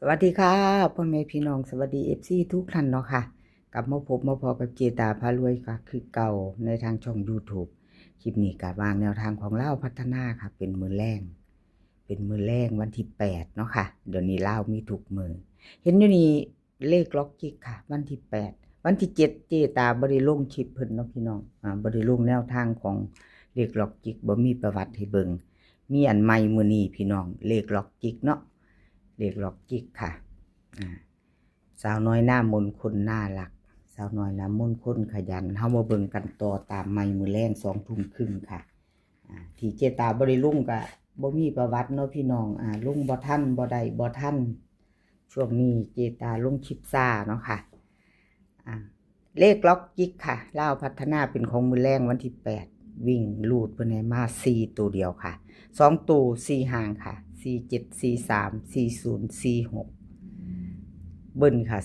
สวัสดีค่ะพ่อแม่พี่น้องสวัสดีFCทุกท่านเนาะค่ะกลับมาพบมาพอกับเจตาพารวยค่ะคือเก่าในทางช่อง YouTube คลิปนี้ก็วางแนวทางของเล่าพัฒนาค่ะเป็นมือแรงวันที่8เนาะค่ะเดี๋ยวนี้เล่ามีถูกมือเห็นอยู่นี่เลขล็อกจิกค่ะวันที่8วันที่7เจตาบริลงคลิปเพิ่นเนาะพี่น้องบริลงแนวทางของเลขล็อกจิกบ่มีประวัติให้เบิ่งมีอันใหม่มื้อนี้พี่น้องเลขล็อกจิกเนาะเลขล็อกจิกค่ะสาวน้อยหน้ามนต์คนน่ารักสาวน้อยหน้ามนต์คนขยันเฮามาเบิ่งกันต่อตามไม้มือแรง20:30ค่ะที่เจตาบ่ได้ลุงก็บ่มีประวัติเนาะพี่น้องลุงบ่ทันบ่ได้บ่ทันช่วงนี้เจตาลงคลิปซ่าเนาะค่ะเลขล็อกจิกค่ะเล่าพัฒนาเป็นของมือแรงวันที่8วิ่งลูดเพิ่นให้มา4ตัวเดียวค่ะ2ตัว4หางค่ะ47 43 40 46เบิ้ลค่ะ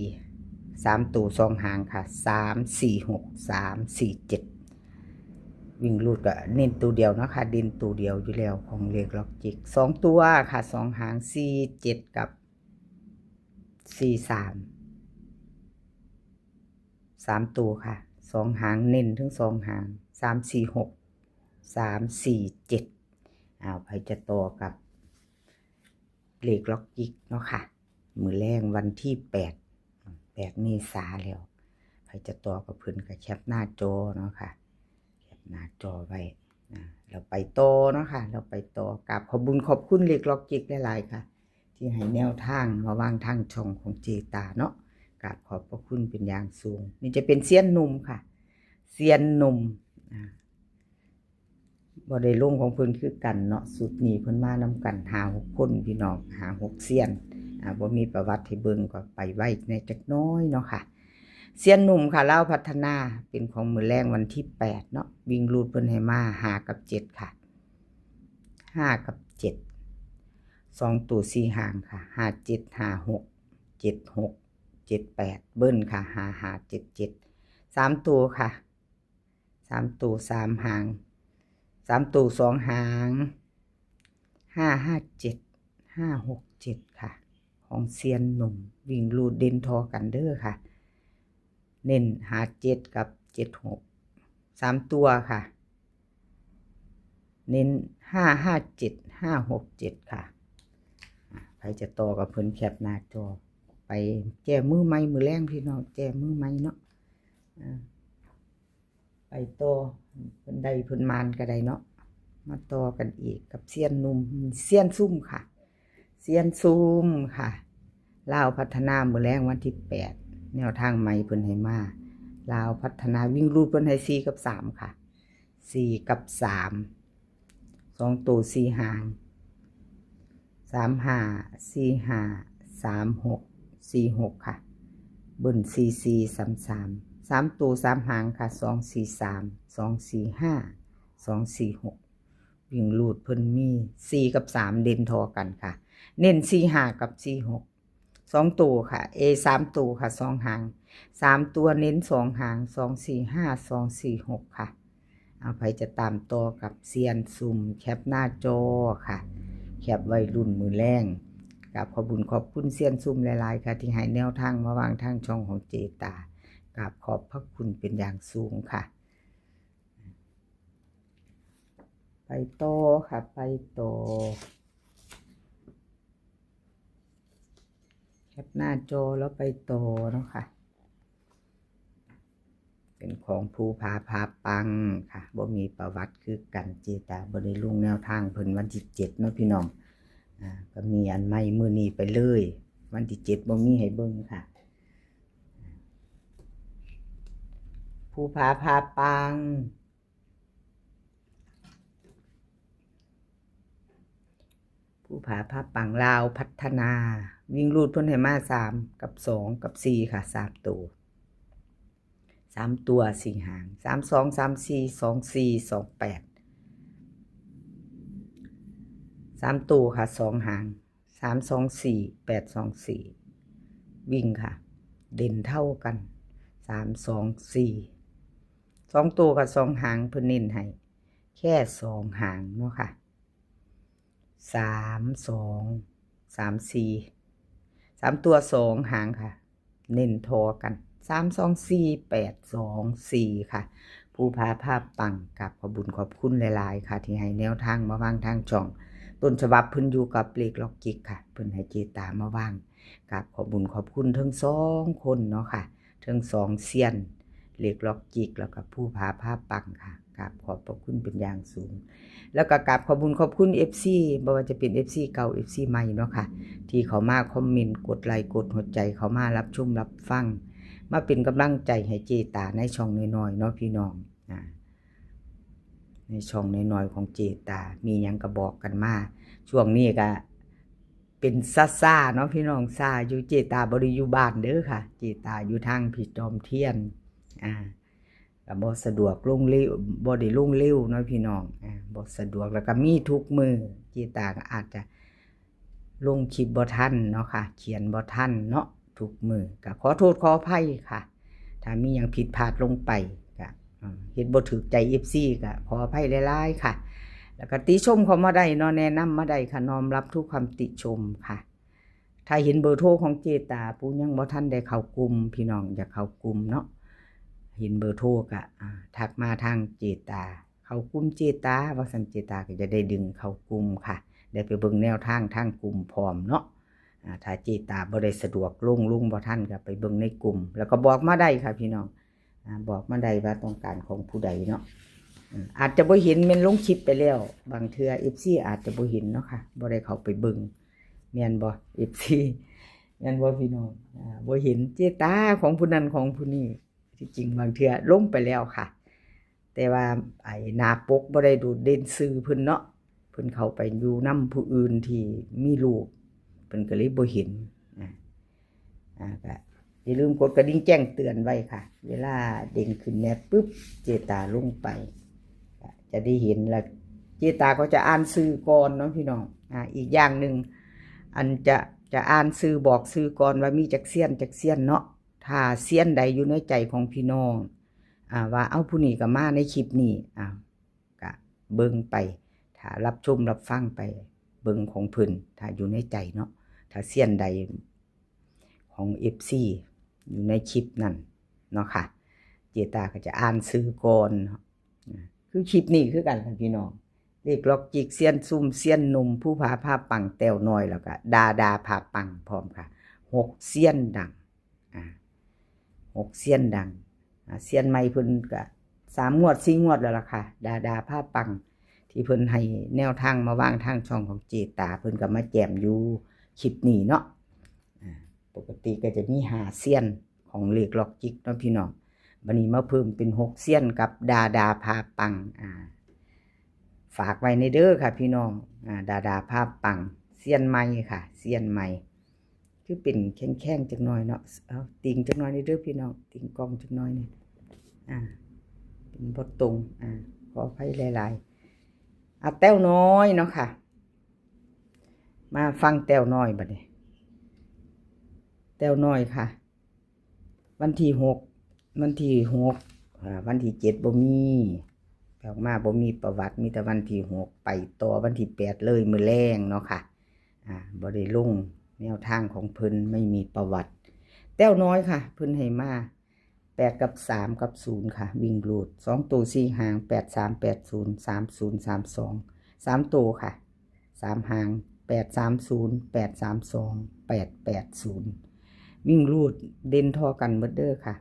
44 3ตัว2หางค่ะ3 4 6 3 4 7วิ่งลูดก็เน้นตัวเดียวเนาะค่ะเด่นตัวเดียวอยู่แล้วของเลขล็อกจิก2ตัวค่ะ2หาง47กับ43 3ตัวค่ะ2หางเน้นทั้ง2หาง3 4 6 3 4 7ไปจะต่อกับเลขล็อกจิกเนาะค่ะมือแรงวันที่8เมษาแล้วใครจะต่อกับเพิ่นก็แคปหน้าจอเนาะค่ะแคปหน้าจอไว้เราไปต่อเนาะค่ะเราไปต่อกับขอบคุญขอบคุณเลขล็อกจิกหลายๆค่ะที่ให้แนวทางมาวางทางช่องของเจตาเนาะกราบขอบพระคุณเป็นอย่างสูงนี่จะเป็นเซียนหนุ่มค่ะเซียนหนุ่มบ่ได้ลงของเพิ่นคือกันเนาะสุดนี้เพิ่นมานำกัน5-6คนพี่น้อง5-6เซียนบ่มีประวัติให้เบิ่งก็ไปไว้ในจักน้อยเนาะค่ะเซียนหนุ่มค่ะเล่าพัฒนาเป็นของมือแรงวันที่8เนาะวิ่งรูดเพิ่นให้มา5กับ7ค่ะ5กับ7 2ตัว4หางค่ะ57 56 76 78เบิ้ลค่ะ55 77 3ตัวค่ะ3ตัว3หาง3ตัว2หาง557 567ค่ะของเซียนหนุ่มวิ่งรูดเด่นทอกันเด้อค่ะเน้น57กับ76 3ตัวค่ะเน้น557 567ค่ะใครจะต่อกับเพิ่นแคปหน้าจอไปแก้มือไม้มือแรงพี่น้องแก้มือไม้เนาะไปต่อเพิ่นได้เพิ่นมานก็ได้เนาะมาต่อกันอีกกับเซียนหนุ่มเซียนซุ่มค่ะเซียนซุ่มค่ะลาวพัฒนามือแรงวันที่8แนวทางใหม่เพิ่นให้มาลาวพัฒนาวิ่งรูดเพิ่นให้4กับ3ค่ะ4กับ3 2ตัว4หาง35 45 36 46ค่ะเบิ้ล44 33 3ตัว3หางค่ะ243 245 246วิ่งลูดเพิ่นมี4กับ3เด่นทอกันค่ะเน้น45กับ46 2ตัวค่ะ3ตัวค่ะ2หาง3ตัวเน้น2หาง245 246ค่ะเอาไปจะตามต่อกับเซียนซุ่มแคปหน้าจอค่ะแคปไว้รุ่นมือแรงกับขอบคุญขอบคุณเซียนซุ่มหลายๆค่ะที่ให้แนวทางมาวางทางช่องของเจตากับขอบพระคุณเป็นอย่างสูงค่ะไปต่อค่ะไปต่อแคปหน้าจอแล้วไปต่อเนาะค่ะเป็นของภูผาพาปังค่ะบ่มีประวัติคือกันเจตาบ่ได้ลงแนวทางเพิ่นวันที่7เนาะพี่น้องก็มีอันใหม่มื้อนี้ไปเลยวันที่7บ่มีให้เบิ่งค่ะภูผาพาปังภูผาพาปังลาวพัฒนาวิ่งรูดเพิ่นให้มา3กับ2กับ4ค่ะ3ตัว3ตัว4หาง32 34 24 28 3ตัวค่ะ2หาง324 824วิ่งค่ะเด่นเท่ากัน324 2ตัวกับ2หางเพิ่นเน้นให้แค่2หางเนาะค่ะ32 34 3ตัว2หางค่ะเน้นทอกัน324 824ค่ะผู้พาภาพปังกับขอบุญขอบคุณหลายๆค่ะที่ให้แนวทางมาวางทางช่องต้นฉบับเพิ่นอยู่กับเลขล็อกจิกค่ะเพิ่นให้เจตามาวางกับขอบุญขอบคุณทั้ง2คนเนาะค่ะทั้ง2เซียนเลขล็อกจิกแล้วก็ผู้พาภาพปังค่ะกับขอบพระคุณเป็นอย่างสูงแล้วก็กราบขอบคุญขอบคุณ FC บ่ว่าจะเป็น FC เก่า FC ใหม่เนาะค่ะที่เขามาคอมเมนต์กดไลค์กดหัวใจเขามารับชมรับฟังมาเป็นกำลังใจให้เจตาในช่องน้อยๆเนาะพี่น้องในช่องน้อยๆของเจตามีหยังก็บอกกันมาช่วงนี้ก็เป็นซ่าๆเนาะพี่น้องซ่าอยู่เจตาบ่ได้อยู่บ้านเด้อค่ะเจตาอยู่ทางพี่จอมเทียนก็บ่สะดวกลงเร็วบ่ได้ลงเร็วเนาะพี่น้องบ่สะดวกแล้วก็มีทุกมือเจตาก็อาจจะลงคลิปบ่ทันเนาะค่ะเขียนบ่ทันเนาะทุกมือก็ขอโทษขออภัยค่ะถ้ามีหยังผิดพลาดลงไปก็เฮ็ดบ่ถูกใจ FC ก็ขออภัยหลายๆค่ะแล้วก็ติชมเข้ามาได้เนาะแนะนำมาได้ค่ะน้อมรับทุกคำติชมค่ะถ้าเห็นเบอร์โทรของเจตาผู้ยังบ่ทันได้เข้ากลุ่มพี่น้องอยากเข้ากลุ่มเนาะเห็นเบอร์โทรก็ทักมาทางเจตาเข้ากลุ่มเจตาว่าซั่นเจตาก็จะได้ดึงเข้ากลุ่มค่ะได้ไปเบิ่งแนวทางทางกลุ่มพร้อมเนาะถ้าเจตาบ่ได้สะดวกลงบ่ทันก็ไปเบิ่งในกลุ่มแล้วก็บอกมาได้ค่ะพี่น้องบอกมาได้ว่าต้องการของผู้ใดเนาะอาจจะบ่เห็นแม่นลงคลิปไปแล้วบางเทื่อ FC อาจจะบ่เห็นเนาะค่ะบ่ได้เข้าไปเบิ่งแม่นบ่ FC แม่นบ่พี่น้องบ่เห็นเจตาของผู้นั้นของผู้นี้ที่จริงบางเทื่อลงไปแล้วค่ะแต่ว่าไอ้หน้าปกบ่ได้โดดเด่นชื่อเพิ่นเนาะเพิ่นเข้าไปอยู่นำผู้อื่นที่มีรูปเพิ่นก็เลยบ่เห็นก็อย่าลืมกดกระดิ่งแจ้งเตือนไว้ค่ะเวลาเด้งขึ้นแนบปึ๊บเจตาลงไปจะได้เห็นแล้วเจตาก็จะอ่านชื่อก่อนเนาะพี่น้องอีกอย่างหนึ่งอันจะอ่านชื่อบอกชื่อก่อนว่ามีจักเซียนเนาะถ้าเซียนใดอยู่ในใจของพี่น้องว่าเอาผู้นี้ก็มาในคลิปนี้ก็เบิ่งไปถ้ารับชมรับฟังไปเบิ่งของเพิ่นถ้าอยู่ในใจเนาะถ้าเซียนใดของ FC อยู่ในคลิปนั่นเนาะค่ะเจตาก็จะอ่านชื่อก่อนคือคลิปนี้คือกันค่ะพี่น้องเลขล็อกจิกเซียนซุ่มเซียนหนุ่มผู้พาภาพปังแต้วน้อยแล้วก็ดาพาปังพร้อมค่ะ6เซียนดัง6เซียนดังเซียนใหม่เพิ่นก็3งวด4งวดแล้วล่ะค่ะดาพาปังที่เพิ่นให้แนวทางมาวางทางช่องของเจตาเพิ่นก็มาแจมอยู่คลิปนี้เนาะปกติก็จะมี5เซียนของเลขล็อกจิกเนาะพี่น้องบัดนี้มาเพิ่มเป็น6เซียนกับดาพาปังฝากไว้ในเด้อค่ะพี่น้องดาภาพปังเซียนใหม่ค่ะเซียนใหม่คือเป็นแข้งๆจักหน่อยเนาะเอาติงจักหน่อยในเด้อพี่น้องติงกล้องจักหน่อยนี่เป็นบ่ตรงขออภัยหลายๆแต้วน้อยเนาะค่ะมาฟังแต้วน้อยบัดนี้แต้วน้อยค่ะวันที่6วันที่7บ่มีออกมาบ่มีประวัติมีแต่วันที่6ไปต่อวันที่8เลยมื้อแรงเนาะค่ะบ่ได้ลงแนวทางของเพิ่นไม่มีประวัติแต้วน้อยค่ะเพิ่นให้มา8กับ3กับ0ค่ะวิ่งรูด2ตัว4หาง8380 3032 3ตัวค่ะ3หาง830 832 880วิ่งรูดเด่นเท่ากันหมดเด้อค่ะ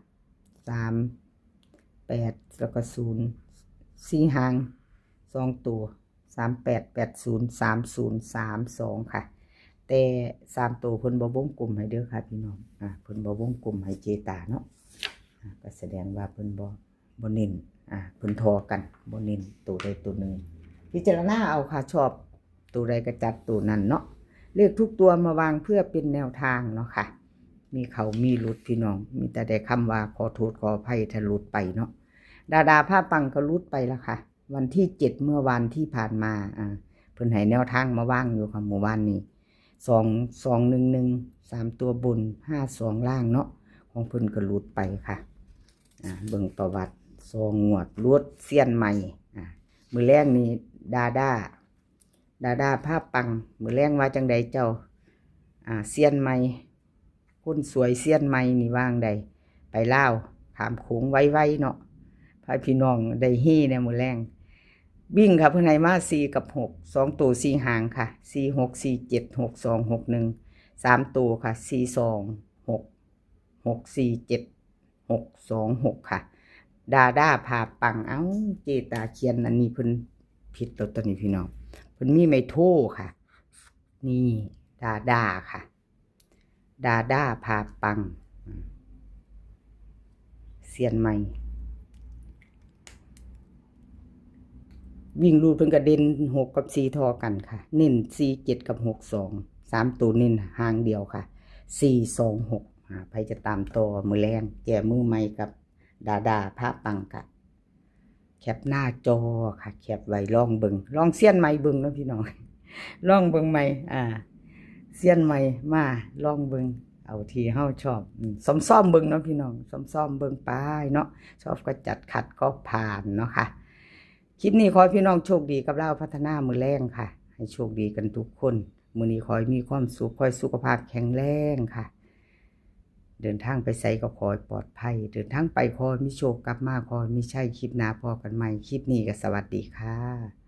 3 8แล้วก็0 4หาง2ตัว3880 3032ค่ะแต่3ตัวเพิ่นบ่วงกลมให้เด้อค่ะพี่น้องเพิ่นบ่วงกลมให้เจตาเนาะก็แสดงว่าเพิ่นบ่เน้นเพิ่นทอกันบ่เน้นตัวใดตัวหนึ่งพิจารณาเอาค่ะชอบตัวใดก็จัดตัวนั้นเนาะเลขทุกตัวมาวางเพื่อเป็นแนวทางเนาะค่ะมีเขามีหลุดพี่น้องมีแต่ได้คำว่าขอโทษขออภัยถ้าหลุดไปเนาะดาภาพปังก็หลุดไปแล้วค่ะวันที่7เมื่อวันที่ผ่านมาเพิ่นให้แนวทางมาวางอยู่ค่ะหมู่บ้านนี้2 2 1 1 3ตัวบน5 2ล่างเนาะของเพิ่นก็หลุดไปค่ะเบิ่งประวัติ2งวดรวดเซียนใหม่มื้อแรกนี้ดาภาพปังมื้อแรกว่าจังใดเจ้าเซียนใหม่ คนสวยเซียนใหม่นี่ว่างใดไปลาวถามโขงไว้ๆเนาะพาพี่น้องได้เฮในมื้อแรงวิ่งค่ะเพิ่นให้มา4กับ6 2ตัว4หางค่ะ4 6 4 7 6 2 6 1 3ตัวค่ะ4 2 6 6 4 7 6 2 6ค่ะดาด้าพาปังเอ้าเจตาเขียนอันนี้เพิ่นผิดตัวนี้พี่น้องเพิ่นมีไม่โทค่ะนี่ดาด้าค่ะดาด้าพาปังเซียนใหม่วิ่งรูดเพิ่นก็เด่น6กับ4ทอกันค่ะเน้น4 7กับ6 2 3ตัวเน้นหางเดียวค่ะ4 2 6ใครจะตามต่อมือแรงแก่มือใหม่กับดาดาพาปังค่ะแคปหน้าจอค่ะแคปไว้ลองเบิ่งลองเซียนใหม่เบิ่งเนาะพี่น้องลองเบิ่งใหม่เซียนใหม่มาลองเบิ่งเอาที่เฮาชอบซ่อมๆเบิ่งเนาะพี่น้องซ่อมๆเบิ่งไปเนาะชอบก็จัดขัดก็ผ่านเนาะค่ะคลิปนี้ขอให้พี่น้องโชคดีกับเราพัฒนามือแรงค่ะให้โชคดีกันทุกคนมื้อนี้ขอให้มีความสุขขอให้สุขภาพแข็งแรงค่ะเดินทางไปไสก็ขอให้ปลอดภัยเดินทางไปขอให้มีโชคกลับมาขอให้มีชัยคลิปหน้าพอกันใหม่คลิปนี้ก็สวัสดีค่ะ